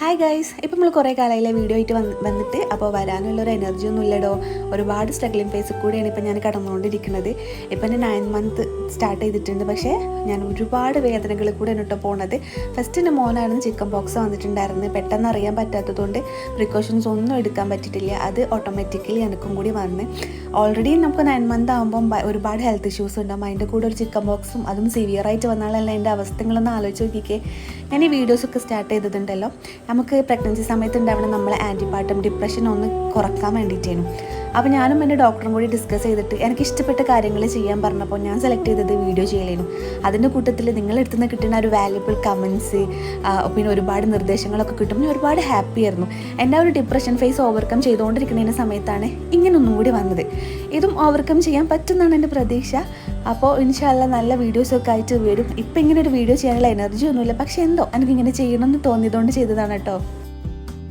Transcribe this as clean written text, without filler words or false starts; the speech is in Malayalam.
ഹായ് ഗൈസ്, ഇപ്പം നമ്മൾ കുറേ കാലമായില്ലേ വീഡിയോ ആയിട്ട് വന്നിട്ട് അപ്പോൾ വരാനുള്ളൊരു എനർജി ഒന്നും ഇല്ലടോ. ഒരുപാട് സ്ട്രഗ്ലിംഗ് ഫേസിൽ കൂടെയാണ് ഇപ്പം ഞാൻ കടന്നുകൊണ്ടിരിക്കുന്നത്. ഇപ്പം എൻ്റെ 9 മന്ത് സ്റ്റാർട്ട് ചെയ്തിട്ടുണ്ട്. പക്ഷേ ഞാൻ ഒരുപാട് വേദനകളിൽ കൂടെയാണ് കേട്ടോ പോണത്. ഫസ്റ്റ് എൻ്റെ മോനായിരുന്നു ചിക്കൻ പോക്സ് വന്നിട്ടുണ്ടായിരുന്നു. പെട്ടെന്ന് അറിയാൻ പറ്റാത്തതുകൊണ്ട് പ്രിക്കോഷൻസ് ഒന്നും എടുക്കാൻ പറ്റിയിട്ടില്ല. അത് ഓട്ടോമാറ്റിക്കലി എനിക്കും കൂടി വന്ന് ഓൾറെഡി നമുക്ക് 9 മന്ത് ആകുമ്പം ഒരുപാട് ഹെൽത്ത് ഇഷ്യൂസ് ഉണ്ടാകും. അതിൻ്റെ കൂടെ ഒരു ചിക്കൻ ബോക്സും അതും സിവിയറായിട്ട് വന്നാലല്ല എൻ്റെ അവസ്ഥകളൊന്ന് ആലോചിച്ച് നോക്കിക്കേ. ഞാൻ ഈ വീഡിയോസൊക്കെ സ്റ്റാർട്ട് ചെയ്തിട്ടുണ്ടല്ലോ, നമുക്ക് പ്രഗ്നൻസി സമയത്ത് ഉണ്ടാവണം നമ്മളെ ആൻറ്റിപാർട്ടം ഡിപ്രഷൻ ഒന്ന് കുറക്കാൻ വേണ്ടിയിട്ടായിരുന്നു. അപ്പോൾ ഞാനും എൻ്റെ ഡോക്ടറും കൂടി ഡിസ്കസ് ചെയ്തിട്ട് എനിക്ക് ഇഷ്ടപ്പെട്ട കാര്യങ്ങൾ ചെയ്യാൻ പറഞ്ഞപ്പോൾ ഞാൻ സെലക്ട് ചെയ്തത് വീഡിയോ ചെയ്യലായിരുന്നു. അതിൻ്റെ കൂട്ടത്തിൽ നിങ്ങളെടുത്തു നിന്ന് കിട്ടുന്ന ഒരു വാല്യുബിൾ കമൻസ്, പിന്നെ ഒരുപാട് നിർദ്ദേശങ്ങളൊക്കെ കിട്ടും. ഞാൻ ഒരുപാട് ഹാപ്പി ആയിരുന്നു. എൻ്റെ ഒരു ഡിപ്രഷൻ ഫേസ് ഓവർകം ചെയ്തുകൊണ്ടിരിക്കുന്ന സമയത്താണ് ഇങ്ങനൊന്നും കൂടി വന്നത്. ഇതും ഓവർകം ചെയ്യാൻ പറ്റുമെന്നാണ് എൻ്റെ പ്രതീക്ഷ. അപ്പോൾ ഇൻഷാല്ല നല്ല വീഡിയോസൊക്കെ ആയിട്ട് വരും. ഇപ്പം ഇങ്ങനെ ഒരു വീഡിയോ ചെയ്യാനുള്ള എനർജി ഒന്നുമില്ല, പക്ഷേ എന്തോ എനിക്കിങ്ങനെ ചെയ്യണമെന്ന് തോന്നിയതുകൊണ്ട് ചെയ്തതാണ് കേട്ടോ.